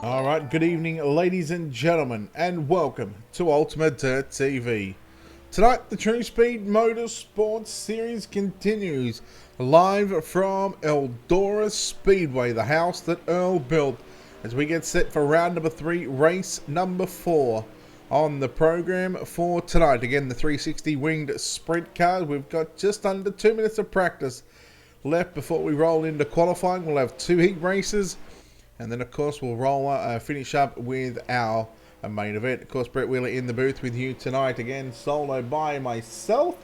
Alright, good evening ladies and gentlemen, and welcome to Ultimate Dirt TV. Tonight, the TruSpeed Motorsports series continues live from Eldora Speedway, the house that Earl built, as we get set for round number 3, race number 4 on the program for tonight. Again, the 360 winged sprint car. We've got just under 2 minutes of practice left before we roll into qualifying. We'll have 2 heat races. And then, of course, we'll finish up with our main event. Of course, Brett Wheeler in the booth with you tonight. Again, solo by myself.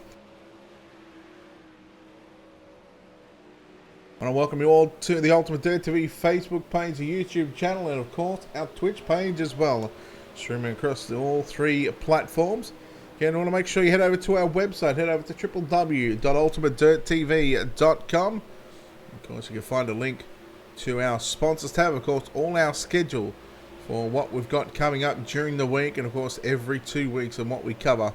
I want to welcome you all to the Ultimate Dirt TV Facebook page, the YouTube channel, and, of course, our Twitch page as well. Streaming across all 3 platforms. Again, I want to make sure you head over to our website. Head over to www.ultimatedirttv.com. Of course, you can find a link to our sponsors tab, of course, all our schedule for what we've got coming up during the week, and of course every 2 weeks and what we cover. Of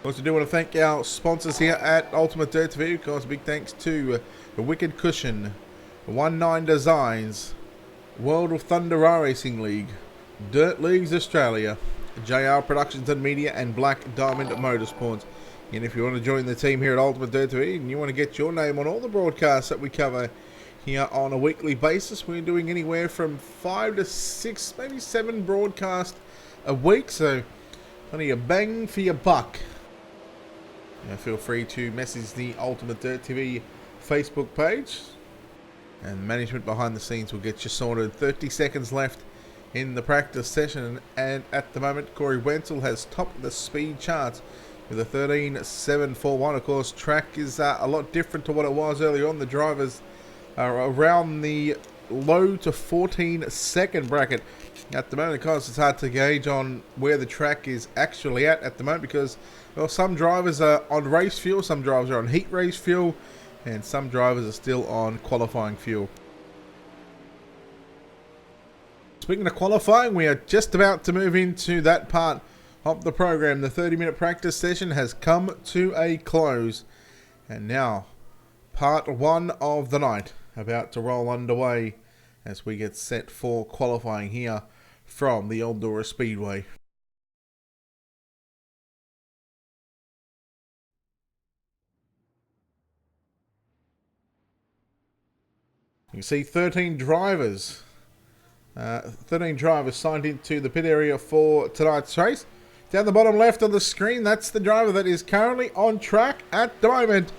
course, I do want to thank our sponsors here at Ultimate Dirt TV. Of course, big thanks to the Wicked Cushion, 19 Designs, World of Thunder Racing League, Dirt Leagues Australia, JR Productions and Media, and Black Diamond Motorsports. And if you want to join the team here at Ultimate Dirt TV and you want to get your name on all the broadcasts that we cover here on a weekly basis, we're doing anywhere from 5 to 6, maybe 7 broadcasts a week, so plenty of bang for your buck. Feel free to message the Ultimate Dirt TV Facebook page, and management behind the scenes will get you sorted. 30 seconds left in the practice session, and at the moment Corey Wenzel has topped the speed charts with a 13.741. Of course, track is a lot different to what it was earlier on. The drivers are around the low to 14-second bracket at the moment. Of course, it's hard to gauge on where the track is actually at the moment, because, well, some drivers are on race fuel, some drivers are on heat race fuel, and some drivers are still on qualifying fuel. Speaking of qualifying, we are just about to move into that part of the program. The 30-minute practice session has come to a close, and now part 1 of the night about to roll underway as we get set for qualifying here from the Eldora Speedway. You can see 13 drivers signed into the pit area for tonight's race. Down the bottom left of the screen, that's the driver that is currently on track at the moment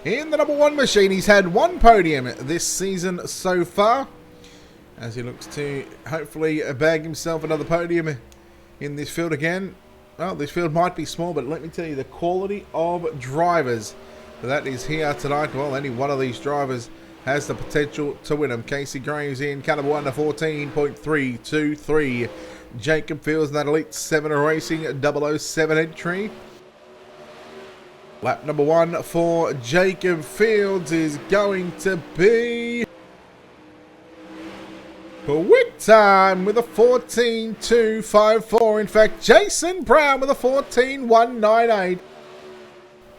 in the number 1 machine. He's had 1 podium this season so far, as he looks to hopefully bag himself another podium in this field again. Well, this field might be small, but let me tell you, the quality of drivers that is here tonight, well, any one of these drivers has the potential to win them. Casey Graves in car number 1 to 14.323. Jacob Fields in that Elite 7 Racing 007 entry. Lap number 1 for Jacob Fields is going to be quick time with a 14.254. In fact, Jason Brown with a 14.198.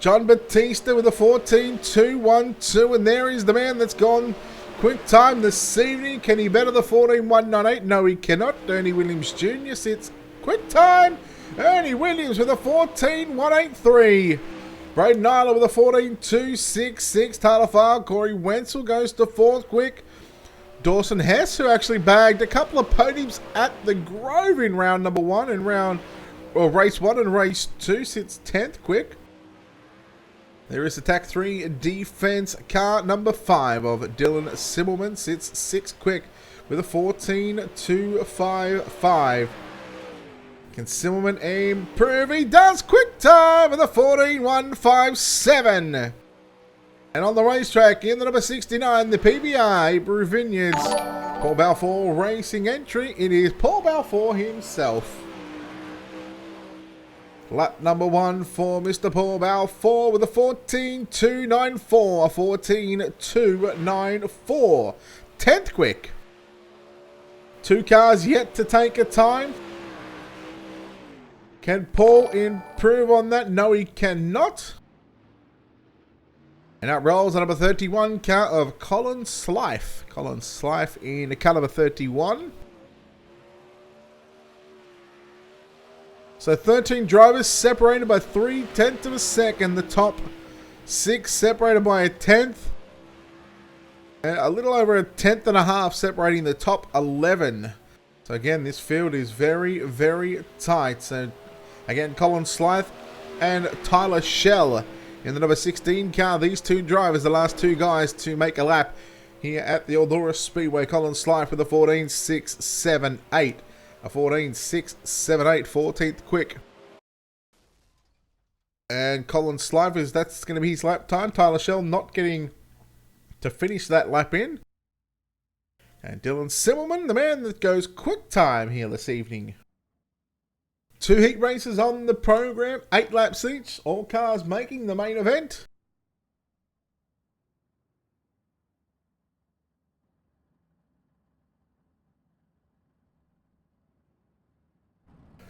John Batista with a 14.212. And there is the man that's gone quick time this evening. Can he better the 14.198? No, he cannot. Ernie Williams Jr. sits quick time. Ernie Williams with a 14.183. Braden Nyler with a 14.266. Tyler Farr, Corey Wenzel goes to 4th quick. Dawson Hess, who actually bagged a couple of podiums at the Grove in round number 1 and race 1 and race 2, sits 10th quick. There is attack 3 defense car number 5 of Dylan Simmelman, sits 6th quick with a 14.255. Can Simmelman improve? He does. Quick time with a 14.157. And on the racetrack in the number 69, the PBR Brew Vineyards Paul Balfour Racing entry. It is Paul Balfour himself. Lap number 1 for Mr. Paul Balfour with a 14.294. A 14.294. 10th quick. 2 cars yet to take a time. Can Paul improve on that? No, he cannot. And out rolls the number 31 car of Colin Slife. Colin Slife in car number 31. So 13 drivers separated by 3/10 of a second. The top 6 separated by a tenth. And a little over a tenth and a half separating the top 11. So again, this field is very, very tight. So again, Colin Slythe and Tyler Schell in the number 16 car. These two drivers, the last two guys to make a lap here at the Eldora Speedway. Colin Slythe with a 14.678. A 14.678, 14th quick. And Colin Slythe, that's going to be his lap time. Tyler Schell not getting to finish that lap in. And Dylan Simmelman, the man that goes quick time here this evening. 2 heat races on the program, 8 laps each. All cars making the main event.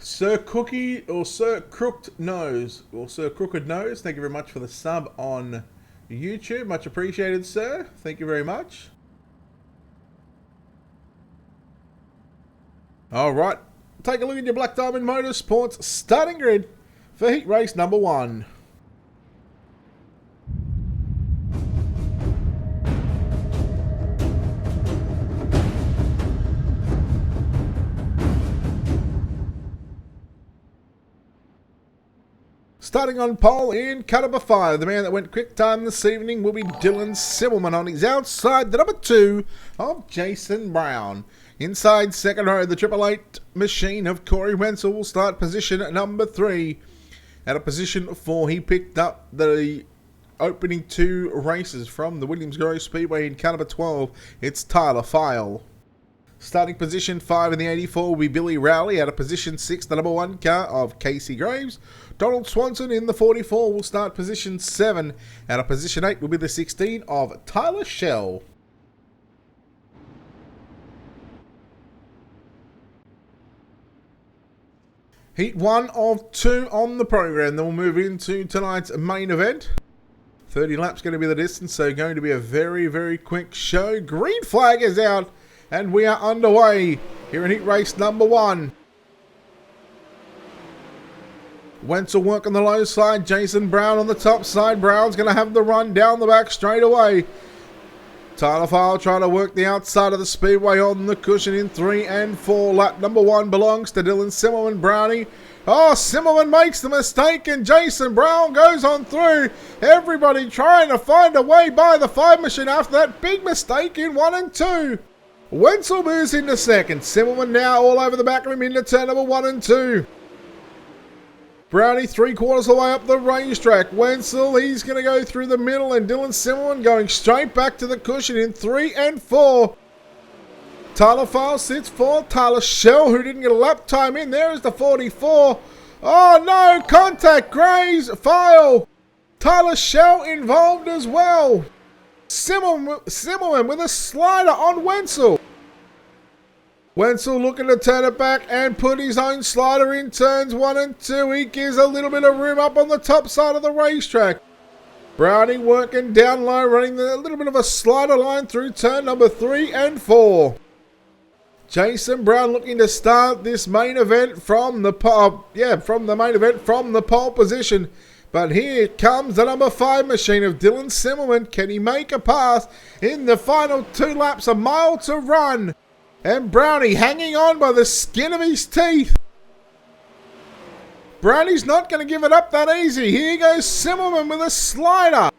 Sir Cookie or Sir Crooked Nose or Sir Crooked Nose, thank you very much for the sub on YouTube. Much appreciated, sir. Thank you very much. All right, take a look at your Black Diamond Motorsports starting grid for heat race number 1. Starting on pole in car number 5, the man that went quick time this evening will be Dylan Simmelman on his outside, the number 2 of Jason Brown. Inside second row, the 888 machine of Corey Wenzel will start position number 3. At a position 4, he picked up the opening 2 races from the Williams Grove Speedway in car number 12. It's Tyler File. Starting position 5 in the 84 will be Billy Rowley. At a position 6, the number 1 car of Casey Graves. Donald Swanson in the 44 will start position 7. At a position 8 will be the 16 of Tyler Schell. Heat 1 of 2 on the program. Then we'll move into tonight's main event. 30 laps going to be the distance, so going to be a very, very quick show. Green flag is out. And we are underway here in heat race number 1. Wenzel working the low side. Jason Brown on the top side. Brown's going to have the run down the back straight away. Tyler File trying to work the outside of the speedway on the cushion in 3 and 4. Lap number 1 belongs to Dylan Simmelman. Brownie. Oh, Simmelman makes the mistake and Jason Brown goes on through. Everybody trying to find a way by the 5 machine after that big mistake in 1 and 2. Wenzel moves into second. Simmelman now all over the back of him into turn number 1 and 2. Brownie 3/4 of the way up the racetrack. Wenzel, he's going to go through the middle and Dylan Simmelman going straight back to the cushion in 3 and 4. Tyler File sits 4th. Tyler Schell, who didn't get a lap time in. There is the 44. Oh no, contact Graves, File. Tyler Schell involved as well. Simmelman with a slider on Wenzel. Wenzel looking to turn it back and put his own slider in turns 1 and 2. He gives a little bit of room up on the top side of the racetrack. Brownie working down low, running a little bit of a slider line through turn number 3 and 4. Jason Brown looking to start this main event from the pole position. But here comes the number 5 machine of Dylan Simmelman. Can he make a pass in the final 2 laps? A mile to run. And Brownie hanging on by the skin of his teeth. Brownie's not going to give it up that easy. Here goes Simmelman with a slider.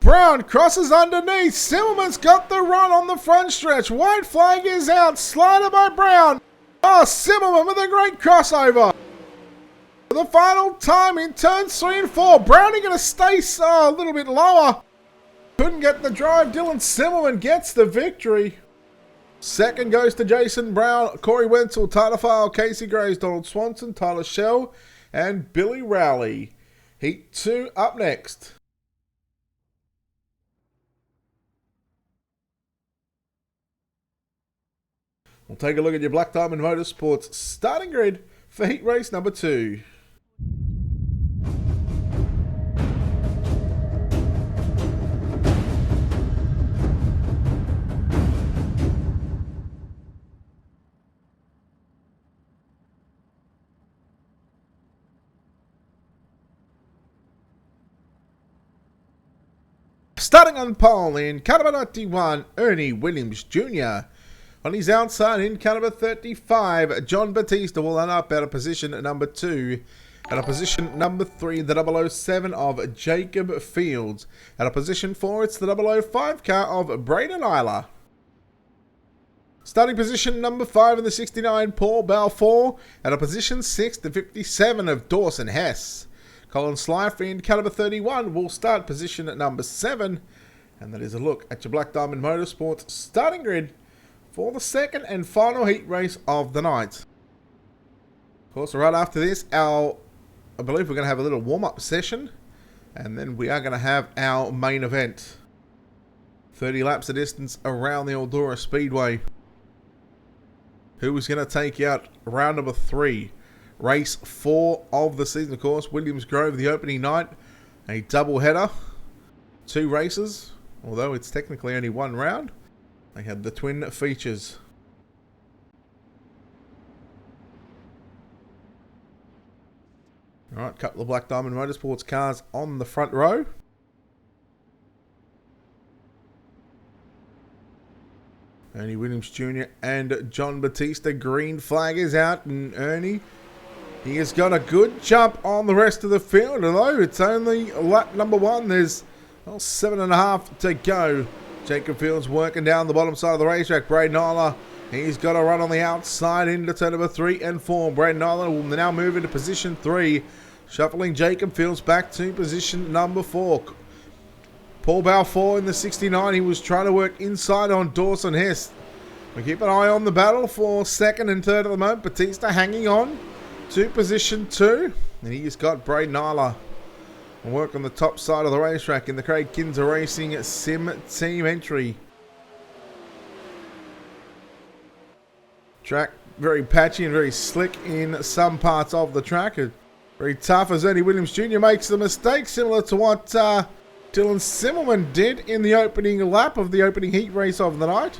Brown crosses underneath. Simmelman's got the run on the front stretch. White flag is out. Slider by Brown. Oh, Simmelman with a great crossover. The final time in turns 3 and 4. Brownie going to stay a little bit lower. Couldn't get the drive. Dylan Simmelman gets the victory. Second goes to Jason Brown, Corey Wenzel, Tyler File, Casey Graves, Donald Swanson, Tyler Schell, and Billy Rowley. Heat 2 up next. We'll take a look at your Black Diamond Motorsports starting grid for heat race number 2. Starting on pole in car number 91, Ernie Williams Jr. On his outside in car number 35, John Batista will run up out of position number 2. At a position number 3, the 007 of Jacob Fields. At a position 4, it's the 005 car of Braden Isla. Starting position number 5 in the 69, Paul Balfour. At a position 6, the 57 of Dawson Hess. Colin Slife in car number 31 will start position at number 7. And that is a look at your Black Diamond Motorsports starting grid for the second and final heat race of the night. Of course, right after this, I believe we're going to have a little warm-up session. And then we are going to have our main event. 30 laps of distance around the Eldora Speedway. Who is going to take out round number 3? Race 4 of the season, of course. Williams Grove, the opening night. A double header. 2 races. Although it's technically only 1 round. They had the twin features. Alright, couple of Black Diamond Motorsports cars on the front row. Ernie Williams Jr. and John Batista. Green flag is out, and Ernie, he has got a good jump on the rest of the field, although it's only lap number 1. There's 7.5 to go. Jacob Fields working down the bottom side of the racetrack. Braden Isla, he's got a run on the outside into turn number 3 and 4. Braden Isla will now move into position 3. Shuffling Jacob Fields back to position number 4. Paul Balfour in the 69. He was trying to work inside on Dawson Hess. We keep an eye on the battle for second and third at the moment. Batista hanging on to position 2. And he's got Braden Isla. We'll work on the top side of the racetrack in the Craig Kinzer Racing Sim Team entry. Track very patchy and very slick in some parts of the track. Very tough as Ernie Williams Jr. makes the mistake, similar to what Dylan Simmelman did in the opening lap of the opening heat race of the night.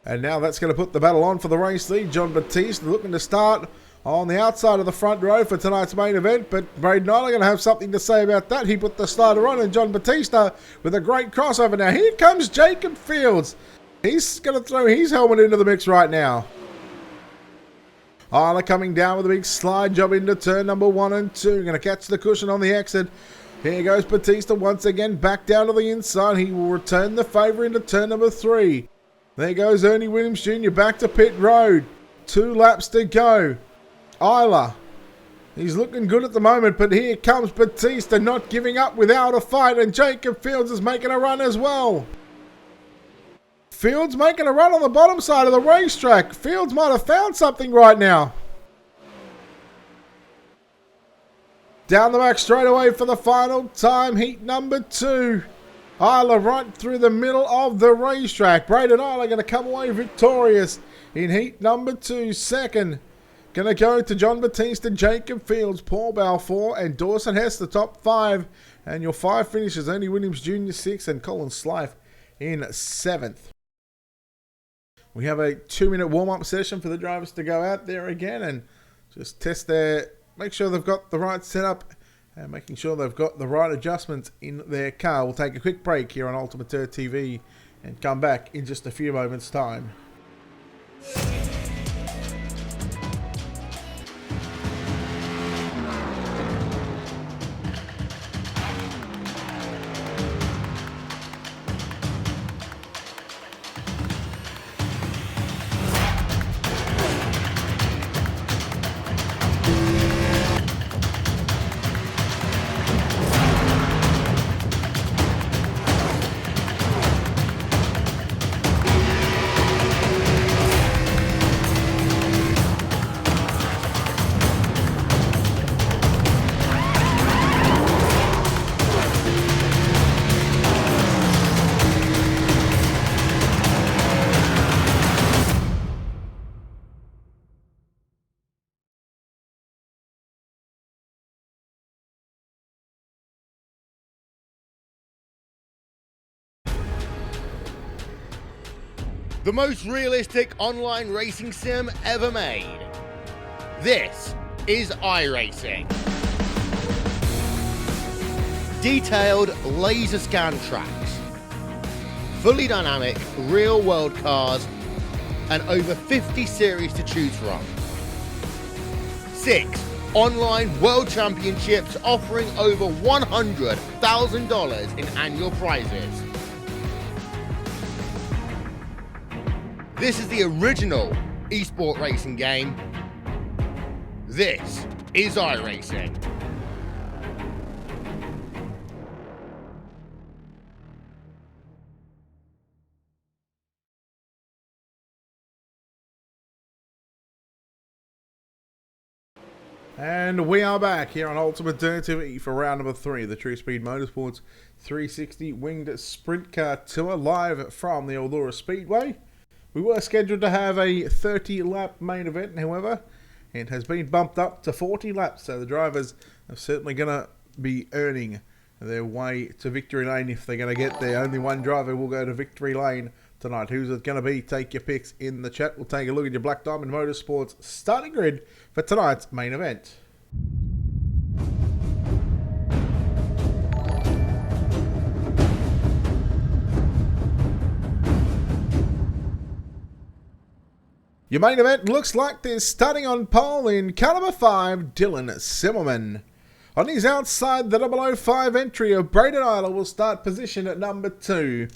And now that's going to put the battle on for the race lead. John Batista looking to start on the outside of the front row for tonight's main event, but Braden Isla going to have something to say about that. He put the starter on, and John Batista with a great crossover. Now here comes Jacob Fields. He's going to throw his helmet into the mix right now. Isla coming down with a big slide job into turn number 1 and 2. Going to catch the cushion on the exit. Here goes Batista once again back down to the inside. He will return the favour into turn number 3. There goes Ernie Williams Jr. back to pit road. 2 laps to go. Isla, he's looking good at the moment, but here comes Batista not giving up without a fight, and Jacob Fields is making a run as well. Fields making a run on the bottom side of the racetrack. Fields might have found something right now. Down the back straight away for the final time, heat number 2. Isla right through the middle of the racetrack. Braden Isla going to come away victorious in heat number 2. Second, going to go to John Batista, Jacob Fields, Paul Balfour, and Dawson Hess, the top 5. And your 5 finishes, Ernie Williams Jr. 6th and Colin Slife in 7th. We have a 2-minute warm-up session for the drivers to go out there again and just test make sure they've got the right setup and making sure they've got the right adjustments in their car. We'll take a quick break here on Ultimate Dirt TV and come back in just a few moments' time. The most realistic online racing sim ever made. This is iRacing. detailed laser scan tracks, fully dynamic real-world cars, and over 50 series to choose from. 6 online world championships offering over $100,000 in annual prizes. This is the original esport racing game. This is iRacing. And we are back here on Ultimate Dirt TV for round number 3 of the TruSpeed Motorsports 360 Winged Sprint Car Tour live from the Eldora Speedway. We were scheduled to have a 30-lap main event, however, it has been bumped up to 40 laps, so the drivers are certainly going to be earning their way to victory lane if they're going to get there. Only one driver will go to victory lane tonight. Who's it going to be? Take your picks in the chat. We'll take a look at your Black Diamond Motorsports starting grid for tonight's main event. Your main event looks like they're starting on pole in car number 5, Dylan Simmelman. On his outside, the 005 entry of Braden Isler will start position at number 2.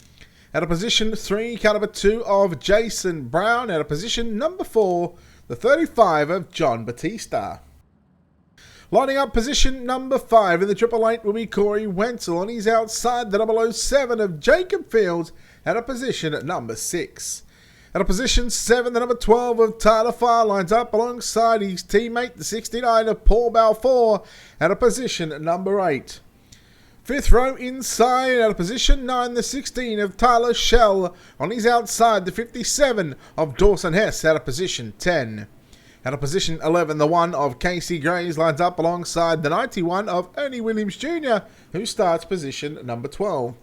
At a position 3, car number 2 of Jason Brown. At a position number 4, the 35 of John Batista. Lining up position number 5 in the Triple 8 will be Corey Wenzel. On his outside, the 007 of Jacob Fields. At a position at number 6. At a position 7, the number 12 of Tyler Farr lines up alongside his teammate, the 69 of Paul Balfour, at a position at number 8. 5th row inside, at a position 9, the 16 of Tyler Schell. On his outside, the 57 of Dawson Hess, at a position 10. At a position 11, the 1 of Casey Grays lines up alongside the 91 of Ernie Williams Jr., who starts position number 12.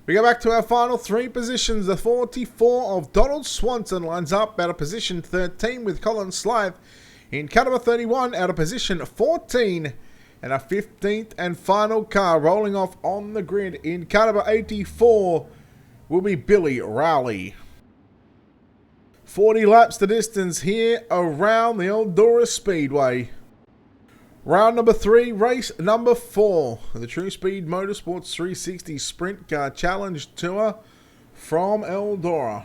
We go back to our final 3 positions. The 44 of Donald Swanson lines up at a position 13 with Colin Slythe. In car number 31 at a position 14. And our 15th and final car rolling off on the grid in car number 84 will be Billy Rowley. 40 laps the distance here around the Eldora Speedway. Round number 3, race number 4, the TruSpeed Motorsports 360 Sprint Car Challenge Tour from Eldora.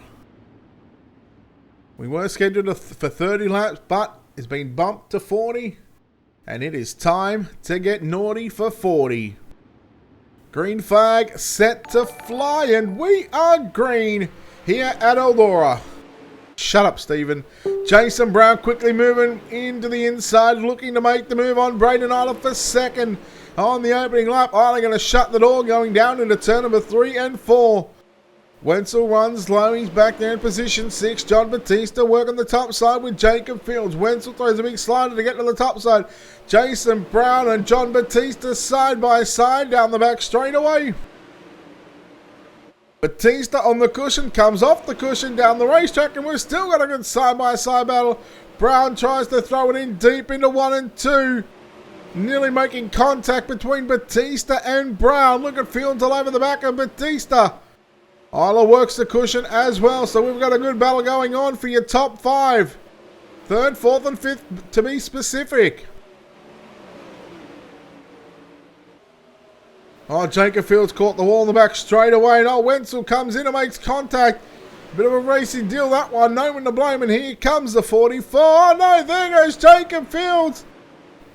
We were scheduled for 30 laps, but it's been bumped to 40, and it is time to get naughty for 40. Green flag set to fly, and we are green here at Eldora. Shut up, Stephen. Jason Brown quickly moving into the inside, looking to make the move on Braden Isler for second on the opening lap. Isler going to shut the door, going down into turn number 3 and 4. Wenzel runs low. He's back there in position 6. John Batista working the top side with Jacob Fields. Wenzel throws a big slider to get to the top side. Jason Brown and John Batista side by side down the back straightaway. Batista on the cushion, comes off the cushion down the racetrack, and we've still got a good side-by-side battle. Brown tries to throw it in deep into 1 and 2. Nearly making contact between Batista and Brown. Look at Fields all over the back of Batista. Isler works the cushion as well, so we've got a good battle going on for your top 5. 3rd, 4th, and 5th to be specific. Oh, Jacob Fields caught the wall in the back straight away. And oh, Wenzel comes in and makes contact. Bit of a racing deal, that one. No one to blame. And here comes the 44. Oh, no, there goes Jacob Fields.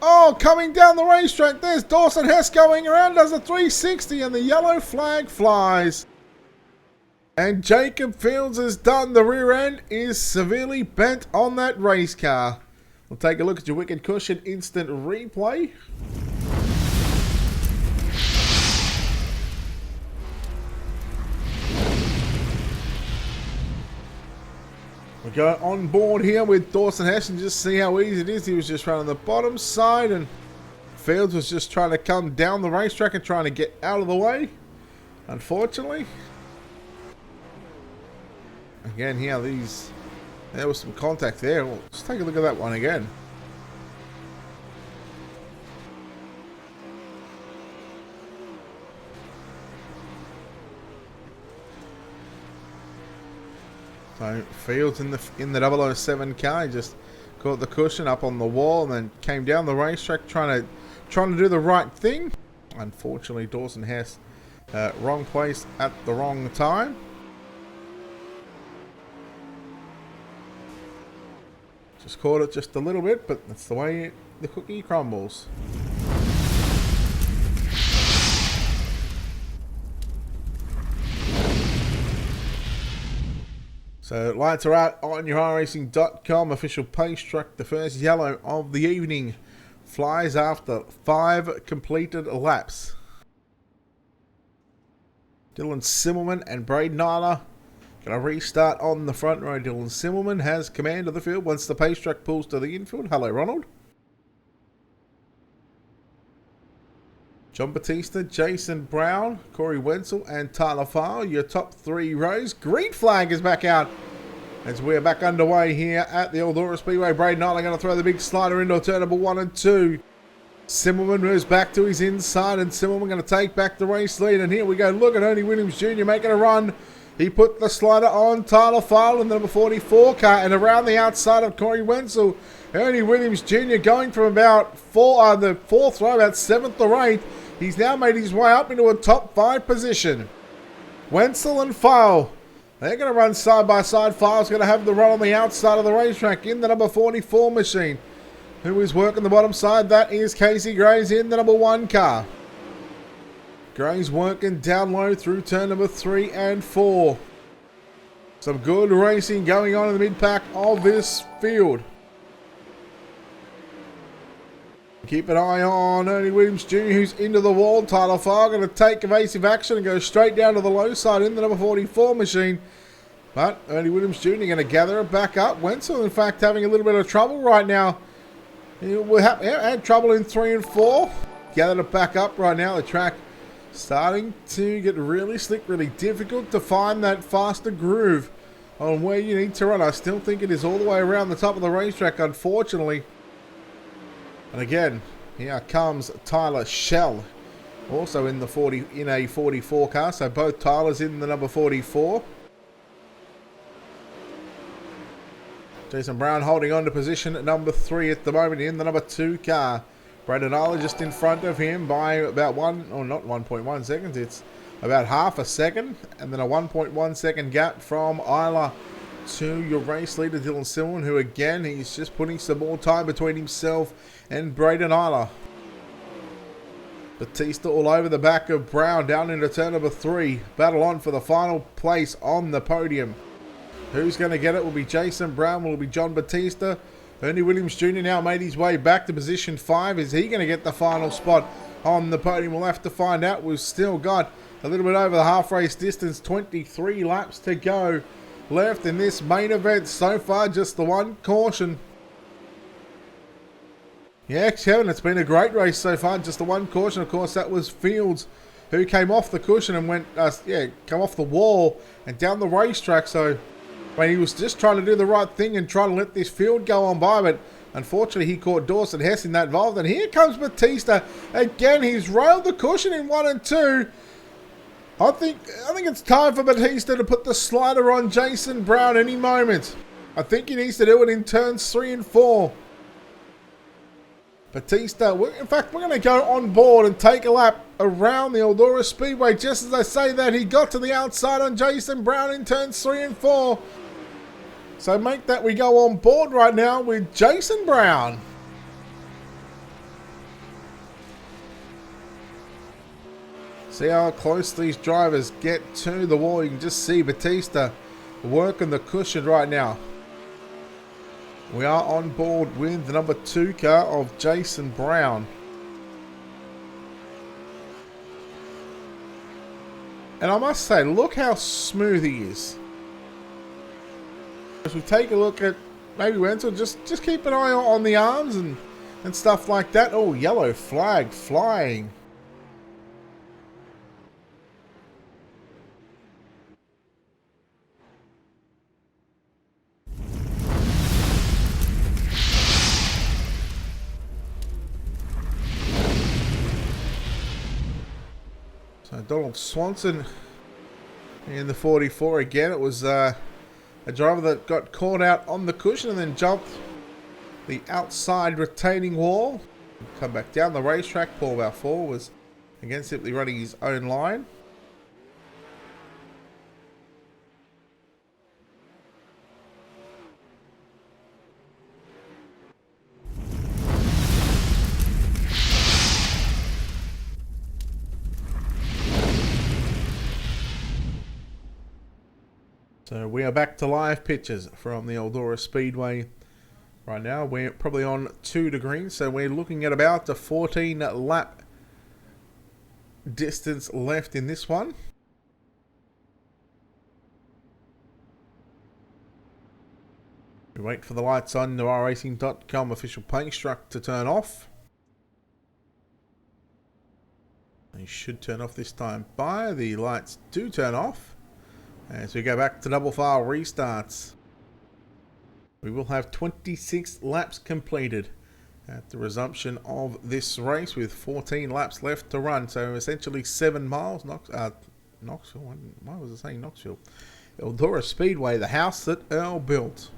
Oh, coming down the racetrack. There's Dawson Hess going around. Does a 360 and the yellow flag flies. And Jacob Fields is done. The rear end is severely bent on that race car. We'll take a look at your Wicked Cushion instant replay. We go on board here with Dawson Hess and just see how easy it is. He was just running the bottom side, and Fields was just trying to come down the racetrack and trying to get out of the way. Unfortunately. Again here, there was some contact there. Well, let's take a look at that one again. So Fields in the 007 car, he just caught the cushion up on the wall and then came down the racetrack trying to do the right thing. Unfortunately, Dawson Hess, wrong place at the wrong time. Just caught it just a little bit, but that's the way the cookie crumbles. So lights are out on your iRacing.com official pace truck. The first yellow of the evening flies after 5 completed laps. Dylan Simmelman and Braden Nyler going to restart on the front row. Dylan Simmelman has command of the field once the pace truck pulls to the infield. Hello, Ronald. John Batista, Jason Brown, Corey Wenzel, and Tyler Farr, your top 3 rows. Green flag is back out as we're back underway here at the Eldora Speedway. Braden Nyler going to throw the big slider into turn number 1 and 2. Simmelman moves back to his inside, and Simmelman going to take back the race lead. And here we go. Look at Ernie Williams Jr. making a run. He put the slider on Tyler Farr in the number 44 car, and around the outside of Corey Wenzel. Ernie Williams Jr. going from about the 4th row, about 7th or 8th. He's now made his way up into a top 5 position. Wenzel and Farr, they're going to run side by side. Farr's going to have the run on the outside of the racetrack in the number 44 machine. Who is working the bottom side? That is Casey Gray's in the number 1 car. Gray's working down low through turn number 3 and 4. Some good racing going on in the mid-pack of this field. Keep an eye on Ernie Williams Jr., who's into the wall. Tyler Farr going to take evasive action and go straight down to the low side in the number 44 machine. But Ernie Williams Jr. going to gather it back up. Wenzel, in fact, having a little bit of trouble right now. He had trouble in 3 and 4. Gathered it back up right now. The track starting to get really slick, really difficult to find that faster groove on where you need to run. I still think it is all the way around the top of the racetrack, unfortunately. And again, here comes Tyler Shell, also in a 44 car. So both Tylers in the number 44. Jason Brown holding on to position at number 3 at the moment in the number 2 car. Braden Nyler just in front of him by about not 1.1 seconds. It's about half a second, and then a 1.1 second gap from Isla to your race leader Dylan Simmelman, who again, he's just putting some more time between himself and Braden Nyler. Batista all over the back of Brown down into turn number 3. Battle on for the final place on the podium. Who's going to get it? Will be Jason Brown, will be John Batista. Ernie Williams Jr. now made his way back to position 5. Is he going to get the final spot on the podium? We'll have to find out. We've still got a little bit over the half race distance, 23 laps to go left in this main event. So far, just the one caution. Yeah, Kevin, it's been a great race so far. Just the one caution. Of course, that was Fields, who came off the cushion and went, come off the wall and down the racetrack. So, I mean, he was just trying to do the right thing and trying to let this field go on by, but unfortunately, he caught Dawson Hess in that involved. And here comes Batista. Again, he's railed the cushion in 1 and 2. I think it's time for Batista to put the slider on Jason Brown any moment. I think he needs to do it in turns 3 and 4. Batista, in fact, we're going to go on board and take a lap around the Eldora Speedway. Just as I say that, he got to the outside on Jason Brown in turns 3 and 4. So make that we go on board right now with Jason Brown. See how close these drivers get to the wall. You can just see Batista working the cushion right now. We are on board with the number 2 car of Jason Brown. And I must say, look how smooth he is. As we take a look at maybe Wenzel, just keep an eye on the arms and stuff like that. Oh, yellow flag flying. Donald Swanson in the 44 again. It was A driver that got caught out on the cushion and then jumped the outside retaining wall. Come back down the racetrack. Paul Balfour was again simply running his own line. So we are back to live pictures from the Eldora Speedway. Right now we're probably on 2 degrees, so we're looking at about a 14 lap distance left in this one. We wait for the lights on NoirRacing.com official paint struck to turn off. They should turn off this time by. The lights do turn off. As we go back to double file restarts. We will have 26 laps completed at the resumption of this race with 14 laps left to run. So essentially 7 miles. Knoxville. Why was I saying Knoxville? Eldora Speedway, the house that Earl built.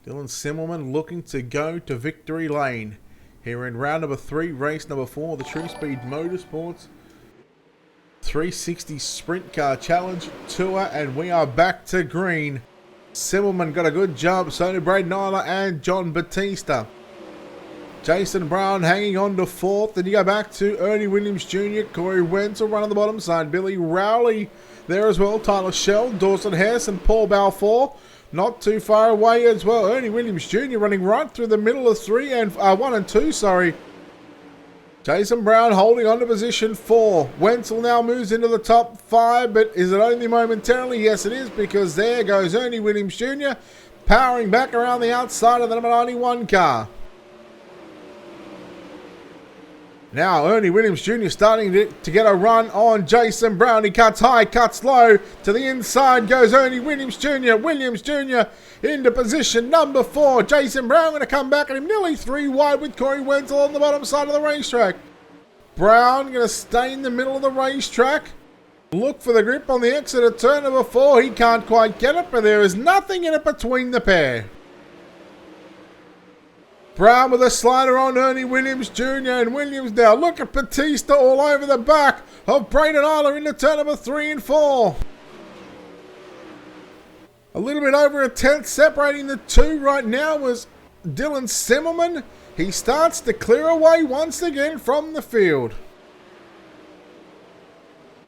Dylan Simmelman looking to go to victory lane. Here in round number 3, race number 4, the TruSpeed Motorsports 360 Sprint Car Challenge Tour, and we are back to green. Simmelman got a good job, so did Braden Eiler and John Batista. Jason Brown hanging on to 4th, then you go back to Ernie Williams Jr., Corey Wenzel run on the bottom side, Billy Rowley there as well, Tyler Schell, Dawson Hess and Paul Balfour. Not too far away as well. Ernie Williams Jr. running right through the middle of 1 and 2, sorry. Jason Brown holding on to position 4. Wenzel now moves into the top 5, but is it only momentarily? Yes, it is, because there goes Ernie Williams Jr. powering back around the outside of the number 91 car. Now Ernie Williams Jr. starting to get a run on Jason Brown. He cuts high, cuts low. To the inside goes Ernie Williams Jr. Williams Jr. into position number 4. Jason Brown going to come back at him nearly 3 wide with Corey Wenzel on the bottom side of the racetrack. Brown going to stay in the middle of the racetrack. Look for the grip on the exit of turn number 4. He can't quite get it, but there is nothing in it between the pair. Brown with a slider on Ernie Williams Jr. and Williams now. Look at Batista all over the back of Braden Eiler into turn number 3 and 4. A little bit over a tenth separating the two right now was Dylan Simmelman. He starts to clear away once again from the field.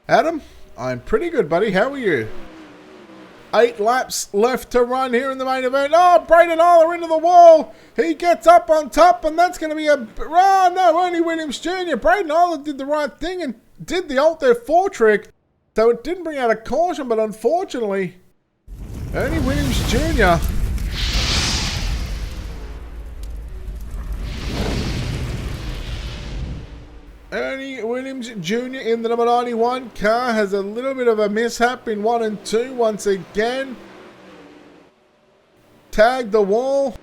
Adam, I'm pretty good, buddy. How are you? 8 laps left to run here in the main event. Oh, Braden Eiler into the wall. He gets up on top, and that's going to be a... Oh, no, Ernie Williams Jr. Braden Eiler did the right thing and did the Alt F4 trick. So it didn't bring out a caution, but unfortunately, Ernie Williams Jr. Ernie Williams Jr. in the number 91 car has a little bit of a mishap in 1 and 2 once again. Tagged the wall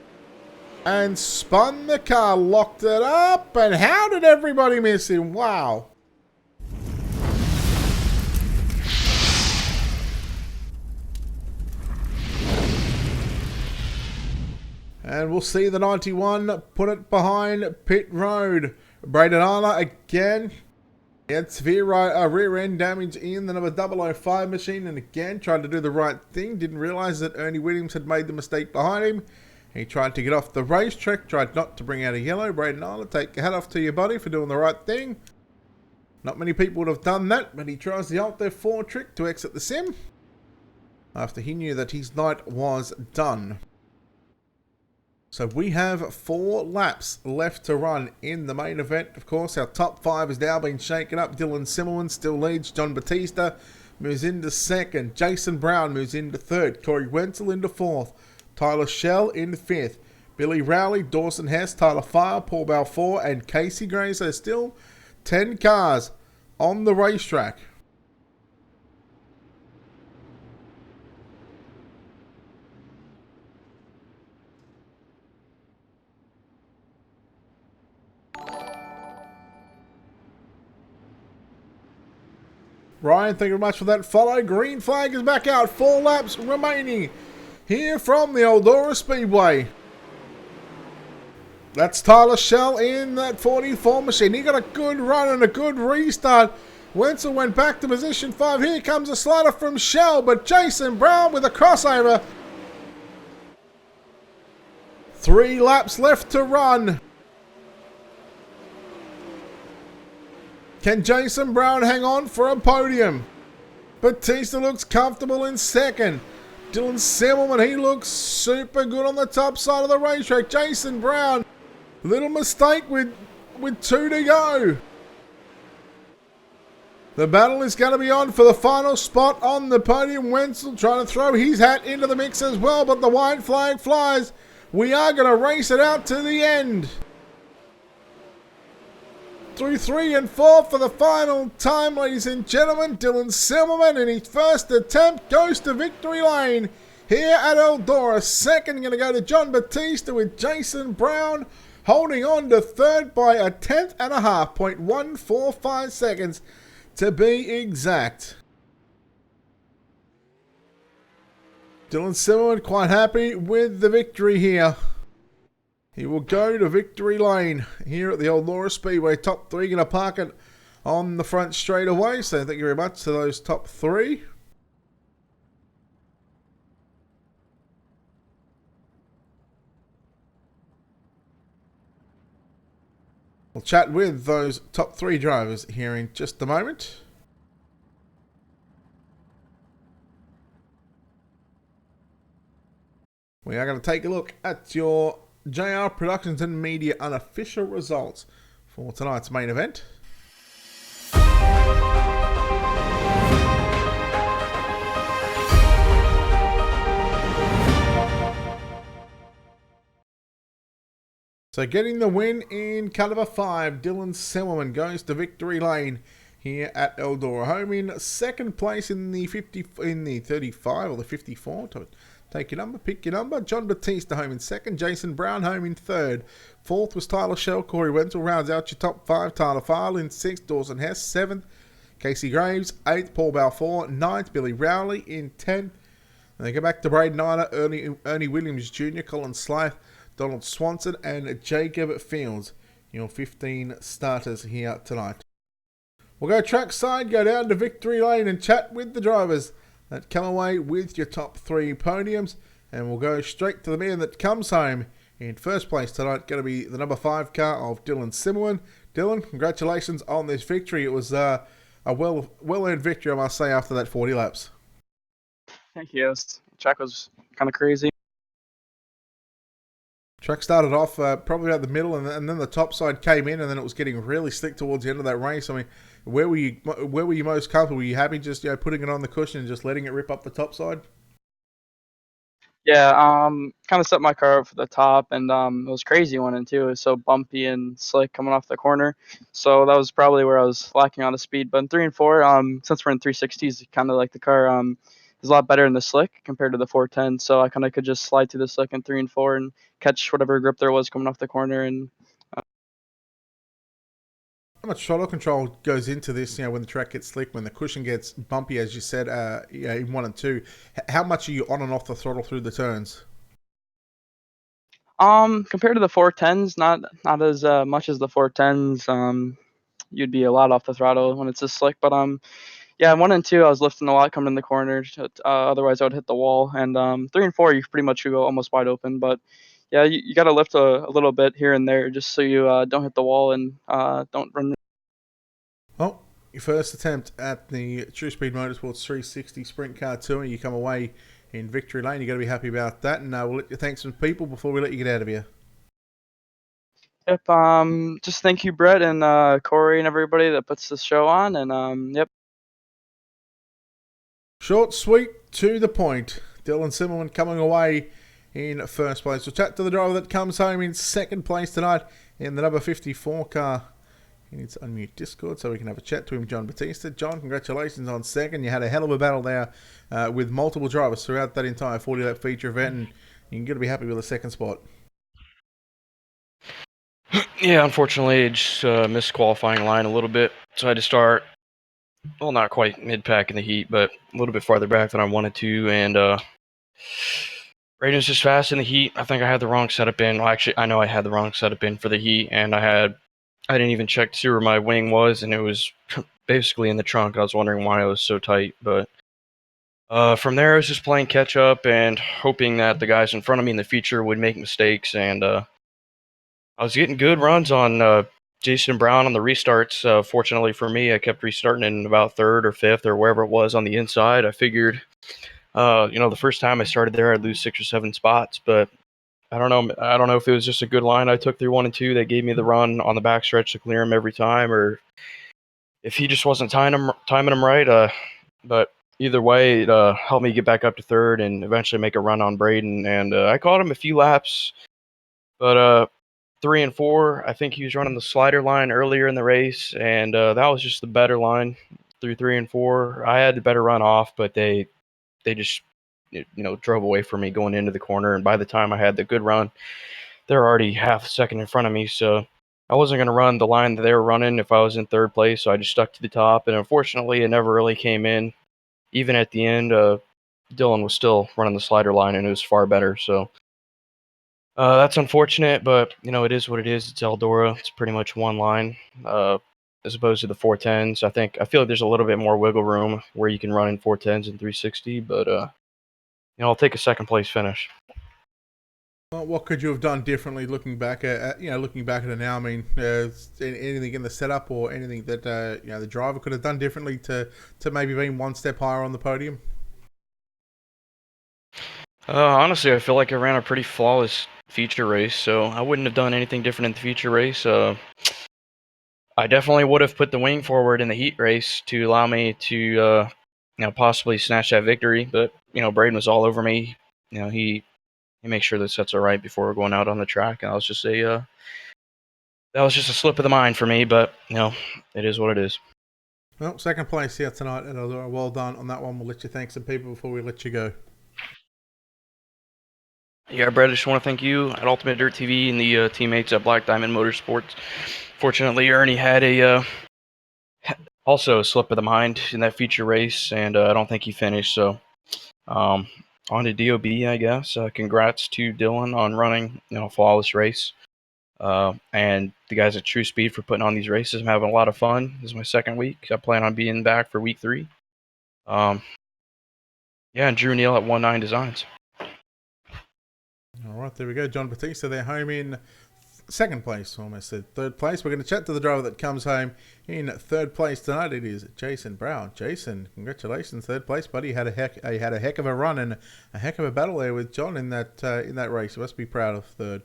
and spun the car, locked it up, and how did everybody miss him? Wow. And we'll see the 91 put it behind pit road. Braden Eiler again gets rear end damage in the number 005 machine, and again tried to do the right thing. Didn't realise that Ernie Williams had made the mistake behind him. He tried to get off the racetrack, tried not to bring out a yellow. Braden Eiler, take your hat off to your buddy for doing the right thing. Not many people would have done that, but he tries the Alt F4 trick to exit the sim after he knew that his night was done. So we have 4 laps left to run in the main event. Of course, our top 5 has now been shaken up. Dylan Simmelman still leads. John Batista moves into 2nd. Jason Brown moves into 3rd. Corey Wenzel into 4th. Tyler Schell in 5th. Billy Rowley, Dawson Hess, Tyler Fire, Paul Balfour, and Casey Gray. So still 10 cars on the racetrack. Ryan, thank you very much for that follow. Green flag is back out. 4 laps remaining here from the Eldora Speedway. That's Tyler Shell in that 44 machine. He got a good run and a good restart. Wenzel went back to position 5. Here comes a slider from Shell, but Jason Brown with a crossover. 3 laps left to run. Can Jason Brown hang on for a podium? Batista looks comfortable in second. Dylan Semmelman, he looks super good on the top side of the racetrack. Jason Brown, little mistake with 2 to go. The battle is going to be on for the final spot on the podium. Wenzel trying to throw his hat into the mix as well, but the white flag flies. We are going to race it out to the end. Through 3 and 4 for the final time, ladies and gentlemen. Dylan Semmelman in his first attempt goes to victory lane here at Eldora. Second going to go to John Batista, with Jason Brown holding on to third by a 10th and a half, 0.145 seconds to be exact. Dylan Semmelman quite happy with the victory here. He will go to victory lane here at the Eldora Speedway. Top 3 going to park it on the front straight away. So thank you very much to those top 3. We'll chat with those top 3 drivers here in just a moment. We are going to take a look at your JR Productions and Media unofficial results for tonight's main event. So getting the win in caliber 5, Dylan Semmelman goes to victory lane here at Eldora. Home in second place in the 35 or the 54. Take your number, pick your number. John Batista home in second. Jason Brown home in third. Fourth was Tyler Shell. Corey Wenzel rounds out your top 5. Tyler Farley in sixth. Dawson Hess. Seventh, Casey Graves. Eighth, Paul Balfour. Ninth, Billy Rowley in 10th. And they go back to Braden Niner, Ernie Williams Jr., Colin Slythe, Donald Swanson, and Jacob Fields. Your 15 starters here tonight. We'll go trackside, go down to victory lane and chat with the drivers that come away with your top 3 podiums, and we'll go straight to the man that comes home in first place tonight. Going to be the number 5 car of Dylan Semmelman. Dylan, congratulations on this victory. It was a well-earned victory, I must say, after that 40 laps. Thank you. The track was kind of crazy. Track started off probably about the middle, and then the top side came in, and then it was getting really slick towards the end of that race. I mean, where were you most comfortable? Were you happy just putting it on the cushion and just letting it rip up the top side? Yeah, kind of set my car up for the top, and it was crazy one and two. It was so bumpy and slick coming off the corner, so that was probably where I was lacking on the speed. But in 3 and 4, since we're in 360s, kind of like the car is a lot better in the slick compared to the 410. So I kind of could just slide through the slick in 3 and 4 and catch whatever grip there was coming off the corner. And how much throttle control goes into this, when the track gets slick, when the cushion gets bumpy, as you said, in 1 and 2? How much are you on and off the throttle through the turns? Compared to the 410s, not as much as the 410s. You'd be a lot off the throttle when it's this slick, but yeah, 1 and 2, I was lifting a lot coming in the corner. Otherwise, I would hit the wall. And 3 and 4, you pretty much go almost wide open. But yeah, you got to lift a little bit here and there just so you don't hit the wall and don't run. Well, your first attempt at the TruSpeed Motorsports 360 Sprint Car Tour, you come away in victory lane. You've got to be happy about that. And we'll let you thank some people before we let you get out of here. Yep. Just thank you, Brett and Corey and everybody that puts this show on. And yep. Short, sweet, to the point. Dylan Semmelman coming away in first place. We'll chat to the driver that comes home in second place tonight in the number 54 car. He needs to unmute Discord so we can have a chat to him, John Batista. John, congratulations on second. You had a hell of a battle there with multiple drivers throughout that entire 40-lap feature event, and you're going to be happy with the second spot. Yeah, unfortunately, I just missed qualifying line a little bit, so I had to start well, not quite mid-pack in the heat, but a little bit farther back than I wanted to, and Braden was just fast in the heat. I think I had the wrong setup in. Well, actually, I know I had the wrong setup in for the heat, and I didn't even check to see where my wing was, and it was basically in the trunk. I was wondering why it was so tight, but from there, I was just playing catch up and hoping that the guys in front of me in the feature would make mistakes, and I was getting good runs on Jason Brown on the restarts. Fortunately for me, I kept restarting in about third or fifth or wherever it was on the inside. I figured, the first time I started there, I'd lose 6 or 7 spots, but I don't know. I don't know if it was just a good line I took through 1 and 2 that gave me the run on the backstretch to clear him every time, or if he just wasn't timing him right. But either way, it helped me get back up to third and eventually make a run on Braden. And I caught him a few laps, but 3 and 4, I think he was running the slider line earlier in the race, and that was just the better line through 3 and 4. I had the better run off, but they just drove away from me going into the corner. And by the time I had the good run, they're already half a second in front of me, so I wasn't going to run the line that they were running if I was in third place, so I just stuck to the top, and unfortunately, it never really came in. Even at the end, Dylan was still running the slider line, and it was far better, so that's unfortunate, but, it is what it is. It's Eldora. It's pretty much one line, uh, as opposed to the 410s. I feel like there's a little bit more wiggle room where you can run in 410s and 360, but, I'll take a second place finish. Well, what could you have done differently looking back looking back at it now? I mean, anything in the setup or anything that the driver could have done differently to maybe being one step higher on the podium? Honestly, I feel like I ran a pretty flawless feature race, so I wouldn't have done anything different in the feature race. I definitely would have put the wing forward in the heat race to allow me to, possibly snatch that victory. But Braden was all over me. He makes sure the sets are right before we're going out on the track, and that was just a slip of the mind for me. But it is what it is. Well, second place here tonight, and well done on that one. We'll let you thank some people before we let you go. Yeah, Brett, I just want to thank you at Ultimate Dirt TV and the teammates at Black Diamond Motorsports. Fortunately, Ernie had also a slip of the mind in that feature race, and I don't think he finished. So, um, on to DOB, I guess. Congrats to Dylan on running a flawless race, and the guys at TruSpeed for putting on these races. I'm having a lot of fun. This is my second week. I plan on being back for week 3. Yeah, and Drew Neal at 19 Designs. All right, there we go. John Batista, they're home in second place, almost said third place. We're going to chat to the driver that comes home in third place tonight. It is Jason Brown. Jason, congratulations, third place, buddy. You had a heck of a run and a heck of a battle there with John in that race. You must be proud of third.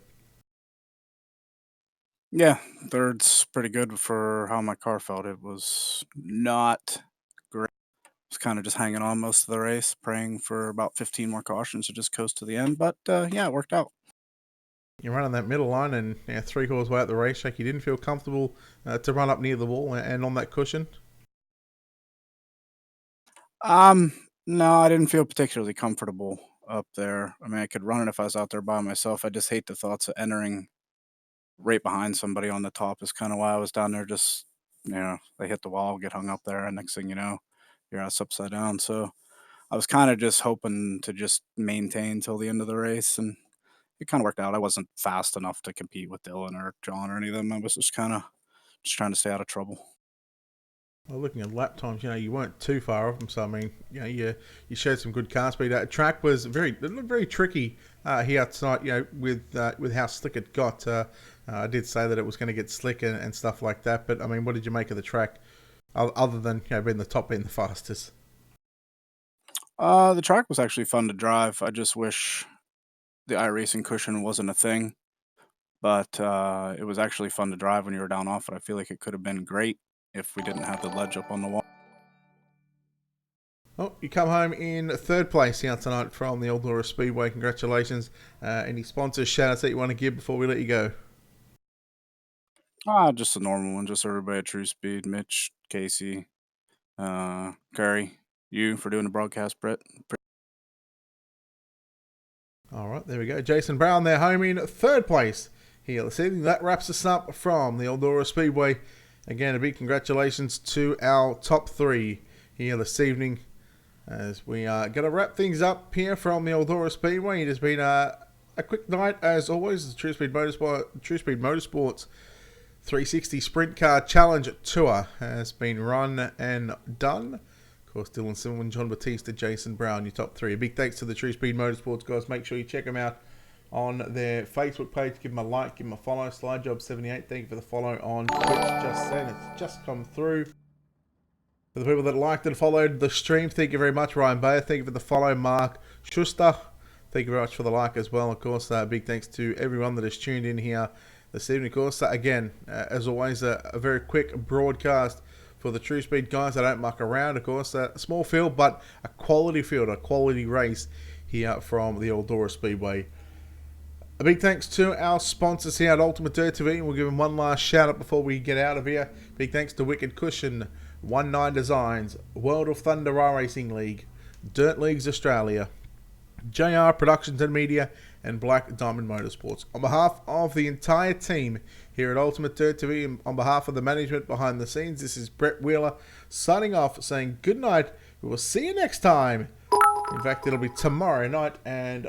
Yeah, third's pretty good for how my car felt. It was not great. I was kind of just hanging on most of the race, praying for about 15 more cautions to just coast to the end. But yeah, it worked out. You run on that middle line and 3/4 way out the racetrack. You didn't feel comfortable to run up near the wall and on that cushion? No, I didn't feel particularly comfortable up there. I mean, I could run it if I was out there by myself. I just hate the thoughts of entering right behind somebody on the top is kind of why I was down there. Just, they hit the wall, get hung up there, and next thing you know, your ass upside down. So I was kind of just hoping to just maintain till the end of the race, and it kind of worked out. I wasn't fast enough to compete with Dylan or John or any of them. I was just kind of just trying to stay out of trouble. Well, looking at lap times, you weren't too far off them. So I mean, you showed some good car speed. Track was very tricky here tonight. With how slick it got. I did say that it was going to get slick and stuff like that. But I mean, what did you make of the track, other than being the top, being the fastest? The track was actually fun to drive. I just wish the iRacing cushion wasn't a thing, but it was actually fun to drive when you were down off it. I feel like it could have been great if we didn't have the ledge up on the wall. Oh, you come home in third place here tonight from the Eldora Speedway. Congratulations. Any sponsors, shout-outs that you want to give before we let you go? Just a normal one. Just everybody at TruSpeed, Mitch, Casey, Curry, you for doing the broadcast, Brett. All right, there we go. Jason Brown, they're home in third place here this evening. That wraps us up from the Eldora Speedway again, a big congratulations to our top 3 here this evening, as we are going to wrap things up here from the Eldora Speedway. It has been a quick night, as always. The TruSpeed Motorsports 360 Sprint Car Challenge Tour has been run and done. Of course, Dylan Simon, John Batista, Jason Brown, your top 3. A big thanks to the TruSpeed Motorsports guys. Make sure you check them out on their Facebook page. Give them a like, give them a follow. SlideJob78, thank you for the follow on Twitch. Just saying, it's just come through. For the people that liked and followed the stream, thank you very much. Ryan Bayer, thank you for the follow. Mark Schuster, thank you very much for the like as well. Of course, big thanks to everyone that has tuned in here this evening. Of course, again, as always, a very quick broadcast for the TruSpeed guys. They don't muck around, of course. A small field, but a quality field, a quality race here from the Eldora Speedway. A big thanks to our sponsors here at Ultimate Dirt TV. We'll give them one last shout out before we get out of here. Big thanks to Wicked Cushion, 19 Designs, World of Thunder Racing League, Dirt Leagues Australia, JR Productions and Media, and Black Diamond Motorsports. On behalf of the entire team here at Ultimate Dirt TV, and on behalf of the management behind the scenes, this is Brett Wheeler signing off, saying good night. We will see you next time. In fact, it'll be tomorrow night. And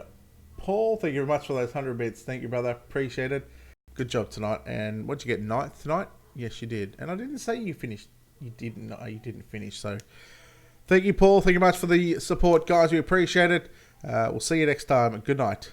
Paul, thank you very much for those 100 bits. Thank you, brother. Appreciate it. Good job tonight. And what'd you get, 9th tonight? Yes, you did. And I didn't say you finished. You didn't. No, you didn't finish. So thank you, Paul. Thank you much for the support, guys. We appreciate it. We'll see you next time. Good night.